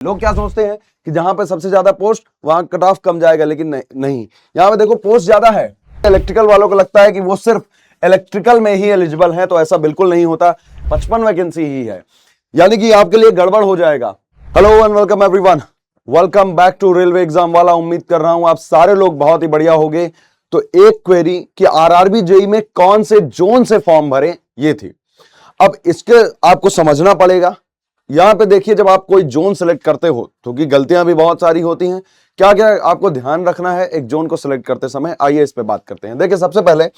लोग क्या सोचते हैं कि जहां पे सबसे ज्यादा पोस्ट वहां कट ऑफ कम जाएगा, लेकिन नहीं। यहां पे देखो पोस्ट ज्यादा है। इलेक्ट्रिकल वालों को लगता है कि वो सिर्फ इलेक्ट्रिकल में ही एलिजिबल है, तो ऐसा बिल्कुल नहीं होता। 55 वैकेंसी ही है, यानी कि आपके लिए गड़बड़ हो जाएगा। Hello and welcome everyone, welcome back to railway exam वाला। उम्मीद कर रहा हूं आप सारे लोग बहुत ही बढ़िया होंगे। तो एक क्वेरी कि आरआरबी जेई में कौन से जोन से फॉर्म भरे, ये थी। अब इसके आपको समझना पड़ेगा। यहां पे देखिए, जब आप कोई जोन सेलेक्ट करते हो, क्योंकि गलतियां भी बहुत सारी होती हैं, क्या क्या आपको ध्यान रखना है एक जोन को सिलेक्ट करते समय, आइए इस पे बात करते हैं। देखिए, सबसे पहले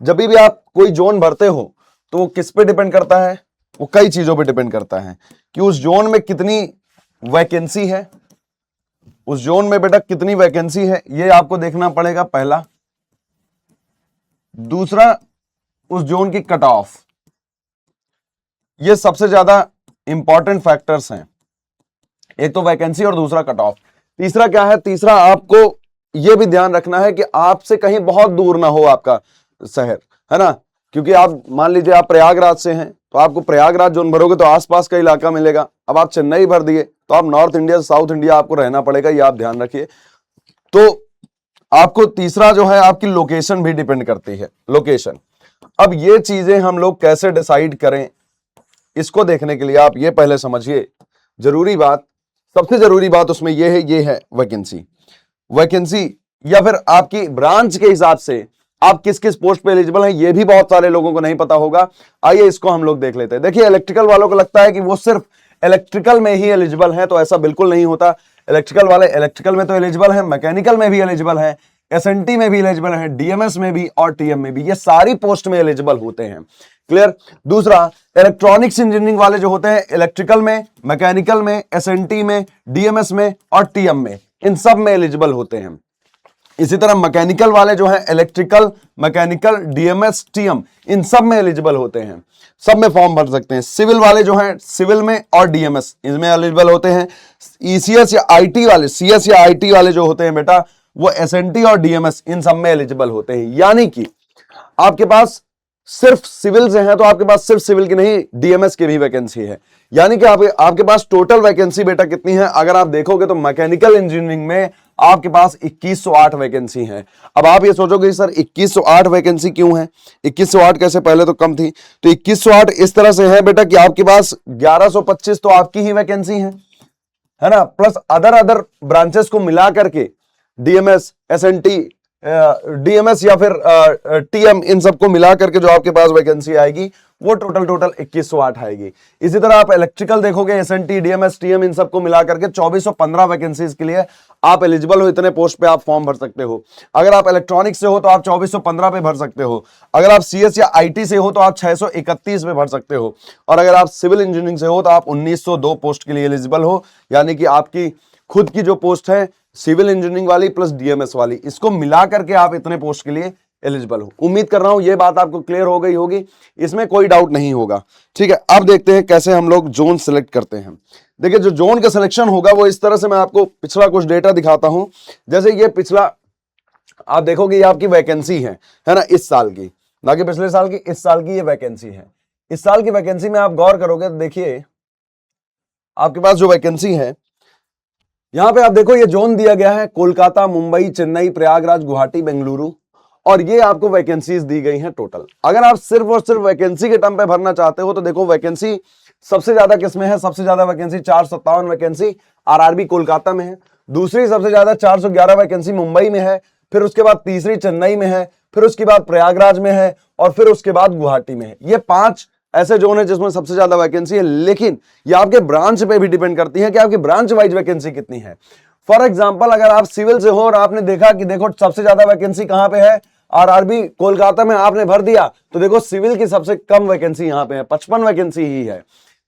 जब भी आप कोई जोन भरते हो तो वो किस पे डिपेंड करता है? वो कई चीजों पे डिपेंड करता है कि उस जोन में कितनी वैकेंसी है। उस जोन में बेटा कितनी वैकेंसी है, ये आपको देखना पड़ेगा, पहला। दूसरा, उस जोन की कट ऑफ, ये सबसे ज्यादा इंपॉर्टेंट फैक्टर्स हैं। एक तो वैकेंसी और दूसरा कट ऑफ। तीसरा क्या है? तीसरा आपको यह भी ध्यान रखना है कि आपसे कहीं बहुत दूर ना हो आपका शहर, है ना। क्योंकि आप मान लीजिए आप प्रयागराज से हैं, तो आपको प्रयागराज जोन भरोगे तो आसपास का इलाका मिलेगा। अब आप चेन्नई भर दिए तो आप नॉर्थ इंडिया साउथ इंडिया आपको रहना पड़ेगा, ये आप ध्यान रखिए। तो आपको तीसरा जो है, आपकी लोकेशन भी डिपेंड करती है, लोकेशन। अब ये चीजें हम लोग कैसे डिसाइड करें, इसको देखने के लिए आप ये पहले समझिए। जरूरी बात, सबसे जरूरी बात उसमें ये है वैकेंसी। वैकेंसी या फिर आपकी ब्रांच के हिसाब से आप किस किस पोस्ट पे एलिजिबल हैं, ये भी बहुत सारे लोगों को नहीं पता होगा। आइए इसको हम लोग देख लेते हैं। देखिए, इलेक्ट्रिकल वालों को लगता है कि वो सिर्फ इलेक्ट्रिकल में ही एलिजिबल है, तो ऐसा बिल्कुल नहीं होता। इलेक्ट्रिकल वाले इलेक्ट्रिकल में तो एलिजिबल है, मैकेनिकल में भी एलिजिबल है, एसएनटी में भी एलिजिबल है, डीएमएस में भी और टीएम में भी, ये सारी पोस्ट में एलिजिबल होते हैं। क्लियर? दूसरा, इलेक्ट्रॉनिक्स इंजीनियरिंग वाले जो होते हैं, इलेक्ट्रिकल में, मैकेनिकल में, एसएनटी में, डीएमएस में और टीएम में, इन सब में एलिजिबल होते हैं। इसी तरह मैकेनिकल वाले जो हैं, इलेक्ट्रिकल, मैकेनिकल, डीएमएस, टीएम, इन सब में एलिजिबल होते हैं, सब में फॉर्म भर सकते हैं। सिविल वाले जो हैं, सिविल में और डीएमएस, इनमें एलिजिबल होते हैं। ईसीएस या आईटी वाले, सीएस या आईटी वाले जो होते हैं बेटा, वो एसएनटी और डीएमएस, इन सब में एलिजिबल होते हैं। यानी कि आपके पास सिर्फ सिविल से हैं तो आपके पास सिर्फ सिविल की नहीं, डीएमएस की भी वैकेंसी है। यानी कि आपके पास टोटल वैकेंसी बेटा कितनी है, अगर आप देखोगे तो मैकेनिकल इंजीनियरिंग में आपके पास 2108 वैकेंसी है। अब आप ये सोचोगे सर 2108 वैकेंसी क्यों है, 2108 कैसे, पहले तो कम थी। तो 2108 इस तरह से है बेटा कि आपके पास 1125 तो आपकी ही वैकेंसी है ना, प्लस अदर ब्रांचेस को मिला करके डीएमएस, एसएनटी, डीएमएस या फिर टीएम, इन सबको मिला करके जो आपके पास वैकेंसी आएगी वो टोटल 2108 आएगी। इसी तरह आप इलेक्ट्रिकल देखोगे, एसएनटी, डीएमएस, टीएम, इन सबको मिला करके 2415 वैकेंसीज के लिए आप एलिजिबल हो। इतने पोस्ट पे आप फॉर्म भर सकते हो। अगर आप इलेक्ट्रॉनिक से हो तो आप 2415 पे भर सकते हो। अगर आप सीएस या आईटी से हो तो आप 631 पे भर सकते हो। और अगर आप सिविल इंजीनियरिंग से हो तो आप 1902 पोस्ट के लिए एलिजिबल हो। यानी कि आपकी खुद की जो पोस्ट है सिविल इंजीनियरिंग वाली प्लस डीएमएस वाली, इसको मिला करके आप इतने पोस्ट के लिए एलिजिबल हो। उम्मीद कर रहा हूं ये बात आपको क्लियर हो गई होगी, इसमें कोई डाउट नहीं होगा। ठीक है, अब देखते हैं कैसे हम लोग जोन सिलेक्ट करते हैं। देखिए, जो जोन का सिलेक्शन होगा वो इस तरह से, मैं आपको पिछला कुछ डेटा दिखाता हूं। जैसे ये पिछला आप देखोगे, ये आपकी वैकेंसी है ना, इस साल की, ना कि पिछले साल की, इस साल की ये वैकेंसी है। इस साल की वैकेंसी में आप गौर करोगे तो देखिए आपके पास जो वैकेंसी है, यहां पे आप देखो ये जोन दिया गया है कोलकाता, मुंबई, चेन्नई, प्रयागराज, गुवाहाटी, बेंगलुरु, और ये आपको वैकेंसीज दी गई हैं टोटल। अगर आप सिर्फ और सिर्फ वैकेंसी के टर्म पे भरना चाहते हो तो देखो वैकेंसी सबसे ज्यादा किसमें है, सबसे ज्यादा वैकेंसी 457 वैकेंसी आरआरबी कोलकाता में है। दूसरी सबसे ज्यादा 411 वैकेंसी मुंबई में है। फिर उसके बाद तीसरी चेन्नई में है, फिर उसके बाद प्रयागराज में है, और फिर उसके बाद गुवाहाटी में है। ये 5 ऐसे जोन है जिसमें सबसे ज्यादा वैकेंसी है। लेकिन ये आपके ब्रांच पे भी डिपेंड करती है कि आपकी ब्रांच वाइज वैकेंसी कितनी है। फॉर एग्जांपल, अगर आप सिविल से हो और आपने देखा कि देखो सबसे ज्यादा वैकेंसी कहां पे है, आरआरबी कोलकाता में, आपने भर दिया, तो देखो सिविल की सबसे कम वैकेंसी यहां पे है, 55 वैकेंसी ही है।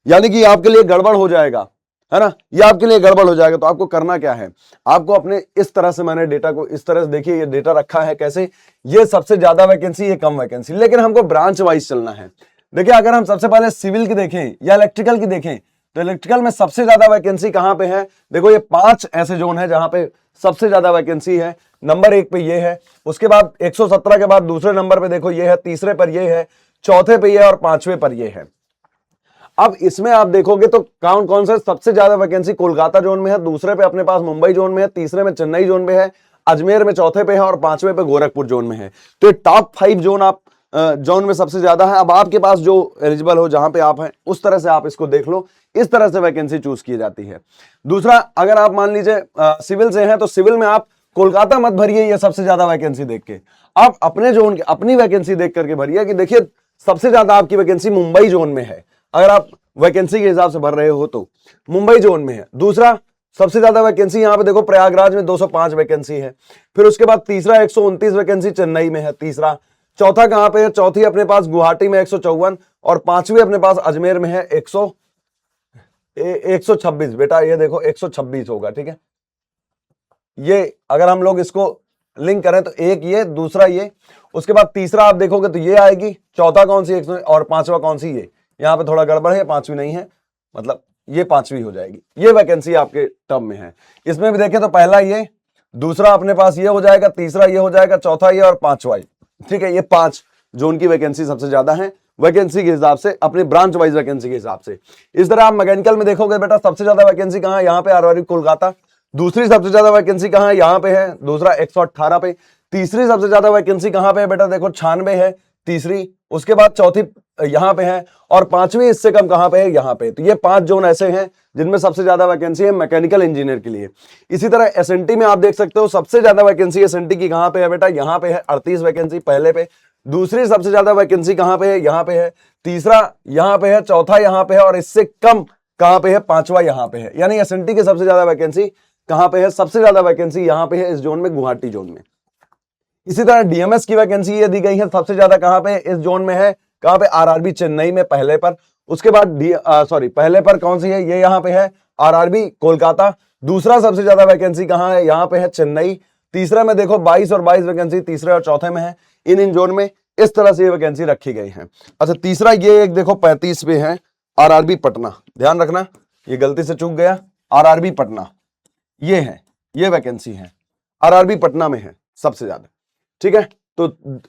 यानी कि आपके लिए गड़बड़ हो जाएगा, है ना, ये आपके लिए गड़बड़ हो जाएगा। तो आपको करना क्या है, आपको अपने इस तरह से, मैंने डेटा को इस तरह से, देखिए ये डेटा रखा है कैसे, ये सबसे ज्यादा वैकेंसी, ये कम वैकेंसी, लेकिन हमको ब्रांच वाइज चलना है। देखिए, अगर हम सबसे पहले सिविल की देखें या इलेक्ट्रिकल की देखें, तो इलेक्ट्रिकल में सबसे ज्यादा वैकेंसी कहां पे है, देखो ये 5 ऐसे जोन है जहां पे सबसे ज्यादा वैकेंसी है। नंबर 1 पे ये है, उसके बाद 117 के बाद दूसरे नंबर पे देखो ये है, तीसरे पर ये है, चौथे पे ये है और 5वें पर ये है। अब इसमें आप देखोगे तो कौन कौन से सबसे ज्यादा वैकेंसी कोलकाता जोन में है, दूसरे पे अपने पास मुंबई जोन में है, तीसरे में चेन्नई जोन में है, अजमेर में चौथे पे है और पांचवें पे गोरखपुर जोन में है। तो ये टॉप 5 जोन आप जोन में सबसे ज्यादा है। अब आपके पास जो एलिजिबल हो जहां पे आप हैं उस तरह से आप इसको देख लो, इस तरह से वैकेंसी चूज की जाती है। दूसरा, अगर आप मान लीजिए सिविल से हैं तो सिविल में आप कोलकाता मत भरिए ये सबसे ज्यादा वैकेंसी देख के, आप अपने जोन की अपनी वैकेंसी देख करके भरिए कि देखिए सबसे ज्यादा आपकी वैकेंसी मुंबई जोन में है, अगर आप वैकेंसी के हिसाब से भर रहे हो तो मुंबई जोन में है। दूसरा, सबसे ज्यादा वैकेंसी यहां पे देखो प्रयागराज में 205 वैकेंसी है। फिर उसके बाद तीसरा 129 वैकेंसी चेन्नई में है तीसरा। चौथा कहां पे है, चौथी अपने पास गुवाहाटी में 154 और पांचवी अपने पास अजमेर में है 126। बेटा ये देखो 126 होगा, ठीक है। ये अगर हम लोग इसको लिंक करें तो एक ये, दूसरा ये, उसके बाद तीसरा आप देखोगे तो ये आएगी, चौथा कौन सी 100 और पांचवा कौन सी ये, यहां पे थोड़ा गड़बड़ है, पांचवी नहीं है, मतलब ये पांचवी हो जाएगी। ये वैकेंसी आपके टर्म में है। इसमें भी देखें तो पहला ये, दूसरा अपने पास ये हो जाएगा, तीसरा ये हो जाएगा, चौथा ये और पांचवा ये, ठीक है। ये 5 जोन की वैकेंसी सबसे ज्यादा है वैकेंसी के हिसाब से, अपने ब्रांच वाइज वैकेंसी के हिसाब से। इस तरह आप मैकेनिकल में देखोगे बेटा सबसे ज्यादा वैकेंसी कहां है, यहां पे आरआरबी कोलकाता। दूसरी सबसे ज्यादा वैकेंसी कहां है, यहां पे है, दूसरा 118 पे। तीसरी सबसे ज्यादा वैकेंसी कहां पे है बेटा, देखो 96 है तीसरी। उसके बाद चौथी यहां पे है और पांचवी इससे कम कहां पे है, यहां पे। तो ये 5 जोन ऐसे हैं जिनमें सबसे ज्यादा वैकेंसी है मैकेनिकल इंजीनियर के लिए। इसी तरह एसएनटी में आप देख सकते हो सबसे ज्यादा वैकेंसी एसएनटी की कहां पे है बेटा, यहां पे है 38 वैकेंसी पहले पे। दूसरी सबसे ज्यादा वैकेंसी कहां पे है, यहां पे है। तीसरा यहां पे है, चौथा यहां पे है और इससे कम कहां पे है, पांचवा यहां पे है। यानी एसएनटी की सबसे ज्यादा वैकेंसी कहां पे है, सबसे ज्यादा वैकेंसी यहां पे है, इस जोन में, गुवाहाटी जोन में। इसी तरह डीएमएस की वैकेंसी ये दी गई है सबसे ज्यादा कहां पे, इस जोन में है, कहां पे, आरआरबी चेन्नई में पहले पर। उसके बाद पहले पर कौन सी है, ये यहां पे है आरआरबी कोलकाता। दूसरा सबसे ज्यादा वैकेंसी कहां है, यहां पे है चेन्नई। तीसरा में देखो 22 और 22 वैकेंसी तीसरे और चौथे में है। इन जोन में इस तरह से ये वैकेंसी रखी गई है। अच्छा, तीसरा ये एक देखो 35 पे है आरआरबी पटना, ध्यान रखना ये गलती से चूक गया, आरआरबी पटना ये है, ये वैकेंसी है आरआरबी पटना में है सबसे ज्यादा, ठीक है। तो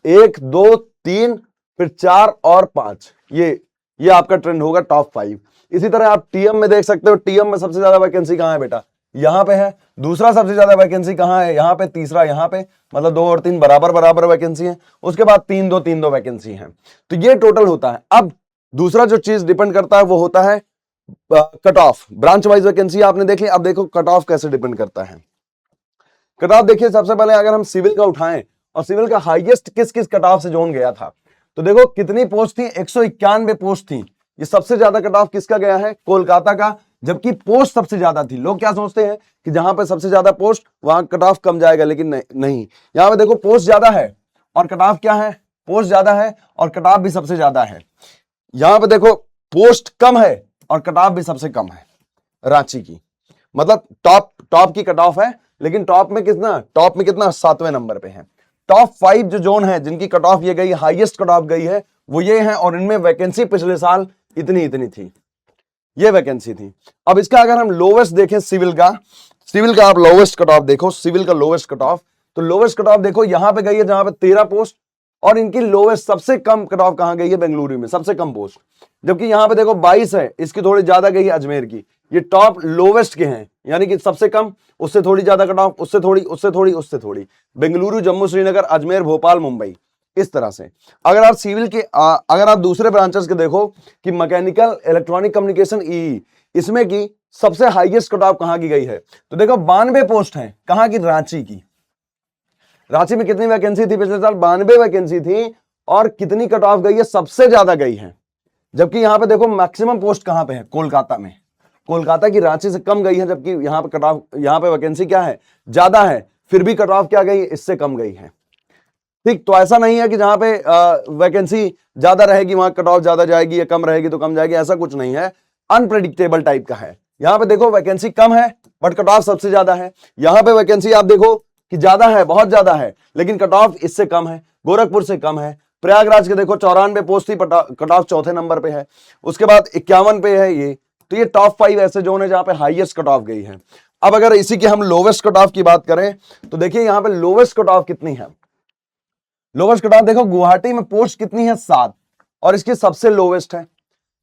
1 2 3 फिर 4 और 5 ये आपका ट्रेंड होगा टॉप 5। इसी तरह आप टीएम में देख सकते हो, टीएम में सबसे ज्यादा वैकेंसी कहां है बेटा, यहां पे है। दूसरा सबसे ज्यादा वैकेंसी कहां है, यहां पे। तीसरा यहां पे, मतलब 2 और 3 बराबर बराबर वैकेंसी है। उसके बाद 3 2 3 2 वैकेंसी है। तो ये टोटल होता है। अब दूसरा जो चीज डिपेंड करता है वो होता है cut off. Branch wise vacancy आपने देख ली, अब देखो कट ऑफ कैसे डिपेंड करता है। कट ऑफ देखिए, सबसे पहले अगर हम सिविल का उठाएं और सिविल का हाईएस्ट किस किस कट ऑफ से जोन गया था, तो देखो कितनी पोस्ट थी, 191 पोस्ट थी। ये सबसे ज्यादा कट ऑफ किसका गया है, कोलकाता का, जबकि पोस्ट सबसे ज्यादा थी। लोग क्या सोचते हैं कि जहां पे सबसे ज्यादा पोस्ट वहां कट ऑफ कम जाएगा, लेकिन नहीं। यहां पे देखो पोस्ट ज्यादा है और कट ऑफ क्या है, पोस्ट ज्यादा है और कट ऑफ भी सबसे ज्यादा है। यहां पे देखो पोस्ट कम है और कट ऑफ भी सबसे कम है रांची की, मतलब टॉप की कट ऑफ है, लेकिन टॉप में कितना 7वें नंबर पे है। टॉप 5 जो जोन है जिनकी कट ऑफ ये गई, हाईएस्ट कट ऑफ गई है, वो ये है। और इनमें वैकेंसी पिछले साल इतनी थी, ये वैकेंसी थी। अब इसका अगर हम लोवेस्ट देखें सिविल का आप लोवेस्ट कट ऑफ देखो, सिविल का लोवेस्ट कट ऑफ, तो लोवेस्ट कट ऑफ देखो यहां पे गई है जहां पे 13 पोस्ट, और इनकी लोवेस्ट सबसे कम कट ऑफ कहां गई है, बेंगलुरु में सबसे कम पोस्ट। जबकि यहां पे देखो 22 है, इसकी थोड़ी ज्यादा गई है अजमेर की। ये टॉप लोवेस्ट के हैं, यानी कि सबसे कम, उससे थोड़ी ज्यादा कट ऑफ, उससे थोड़ी बेंगलुरु, जम्मू, श्रीनगर, अजमेर, भोपाल, मुंबई, इस तरह से। अगर आप सिविल के अगर आप दूसरे ब्रांचेस के देखो कि मैकेनिकल, इलेक्ट्रॉनिक कम्युनिकेशन, ई, इसमें की सबसे हाईएस्ट कट ऑफ कहां की गई है, तो देखो 92 पोस्ट है कहां की, रांची की। रांची में कितनी वैकेंसी थी पिछले साल, 92 वैकेंसी थी, और कितनी कट ऑफ गई है, सबसे ज्यादा गई है। जबकि यहां पे देखो मैक्सिमम पोस्ट कहां पे है, कोलकाता में। कोलकाता की रांची से कम गई है, जबकि यहां पे कट ऑफ, यहां पे वैकेंसी क्या है, ज्यादा है, फिर भी कट ऑफ क्या गई, इससे कम गई है। ठीक, तो ऐसा नहीं है कि जहां पे वैकेंसी ज्यादा रहेगी वहां कट ऑफ ज्यादा जाएगी, या कम रहेगी तो कम जाएगी, ऐसा कुछ नहीं है। अनप्रेडिक्टेबल टाइप का है। यहां पे देखो वैकेंसी कम है बट कट ऑफ सबसे ज्यादा है। यहां पे वैकेंसी आप देखो कि ज्यादा है, बहुत ज्यादा है, लेकिन कट ऑफ इससे कम है, गोरखपुर से कम है। प्रयागराज के देखो 94 पोस्ट थी, कट ऑफ चौथे नंबर पे है। उसके बाद 51 पे है ये। तो ये टॉप 5 ऐसे जोन है जहां पे हाईएस्ट कट ऑफ गई है। अब अगर इसी की हम लोवेस्ट कट ऑफ की बात करें तो देखिए यहां पे लोवेस्ट कट ऑफ कितनी है। लोवेस्ट कट ऑफ देखो गुवाहाटी में पोस्ट कितनी है, 7, और इसकी सबसे लोवेस्ट है।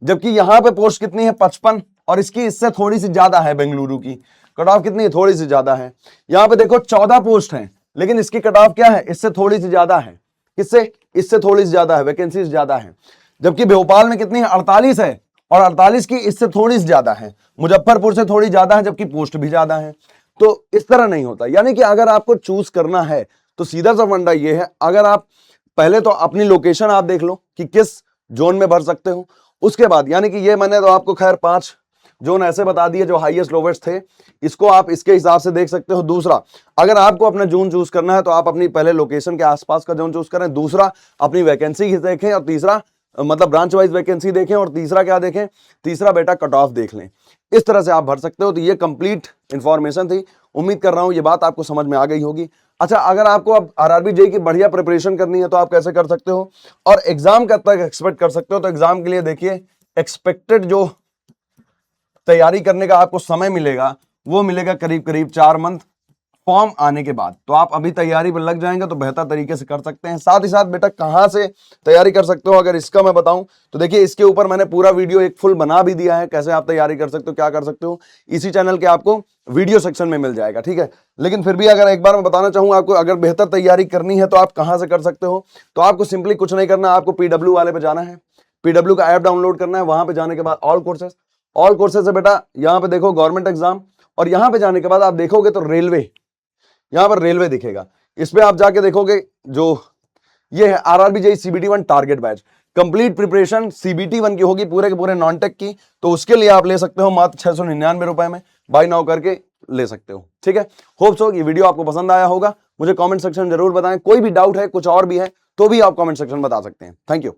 जबकि यहां पे पोस्ट कितनी है 55 और इसकी इससे थोड़ी सी ज्यादा है, बेंगलुरु की कट ऑफ कितनी है, थोड़ी सी ज्यादा है। यहां पे देखो 14 पोस्ट हैं लेकिन इसकी कट ऑफ क्या है, इससे थोड़ी सी ज्यादा है। किससे, इससे थोड़ी सी ज्यादा है, वैकेंसी ज्यादा है। जबकि भोपाल में कितनी है 48 है और 48 की इससे थोड़ी सी ज्यादा है। मुजफ्फरपुर से थोड़ी ज्यादा है जबकि पोस्ट भी ज्यादा है। तो इस तरह नहीं होता, यानी कि अगर आपको चूज करना है तो सीधा सा फंडा ये है, अगर आप पहले तो अपनी लोकेशन आप देख लो कि किस जोन में भर सकते हो। उसके बाद यानी कि ये मैंने तो आपको खैर 5 जोन ऐसे बता दिए जो हाईएस्ट लोवेस्ट थे, इसको आप इसके हिसाब से देख सकते हो। दूसरा, अगर आपको अपना जोन चूज करना है तो आप अपनी पहले लोकेशन के आसपास का जोन चूज करें, दूसरा अपनी वैकेंसी देखें और तीसरा मतलब ब्रांच वाइज वैकेंसी देखें और तीसरा क्या देखें, तीसरा बेटा कट ऑफ देख लें। इस तरह से आप भर सकते हो। तो ये कंप्लीट इंफॉर्मेशन थी, उम्मीद कर रहा हूं ये बात आपको समझ में आ गई होगी। अच्छा, अगर आपको अब आरआरबी जेईई की बढ़िया प्रिपरेशन करनी है तो आप कैसे कर सकते हो और एग्जाम कब तक एक्सपेक्ट कर सकते हो, तो एग्जाम के लिए देखिए एक्सपेक्टेड जो तैयारी करने का आपको समय मिलेगा वो मिलेगा करीब करीब 4 मंथ फॉर्म आने के बाद। तो आप अभी तैयारी पर लग जाएंगे तो बेहतर तरीके से कर सकते हैं। साथ ही साथ बेटा कहां से तैयारी कर सकते हो, अगर इसका मैं बताऊं तो देखिए इसके ऊपर मैंने पूरा वीडियो एक फुल बना भी दिया है, कैसे आप तैयारी कर सकते हो, क्या कर सकते हो, इसी चैनल के आपको वीडियो सेक्शन में मिल जाएगा, ठीक है। लेकिन फिर भी अगर एक बार मैं बताना चाहूँ आपको, अगर बेहतर तैयारी करनी है तो आप कहां से कर सकते हो, तो आपको सिंपली कुछ नहीं करना, आपको पीडब्ल्यू वाले पे जाना है, पीडब्ल्यू का ऐप डाउनलोड करना है। वहां पे जाने के बाद ऑल कोर्सेज से बेटा यहाँ पे देखो गवर्नमेंट एग्जाम, और यहां पे जाने के बाद आप देखोगे तो रेलवे, यहां पर रेलवे दिखेगा, इस पे आप जाके देखोगे जो ये है RRB JEE CBT 1 target batch. Complete preparation CBT 1 की होगी, पूरे के पूरे नॉन टेक की। तो उसके लिए आप ले सकते हो मात्र 699 रुपए में, बाय नाउ करके ले सकते हो, ठीक है। होप सो ये वीडियो आपको पसंद आया होगा। मुझे कमेंट सेक्शन जरूर बताएं, कोई भी डाउट है, कुछ और भी है तो भी आप कमेंट सेक्शन बता सकते हैं। Thank you.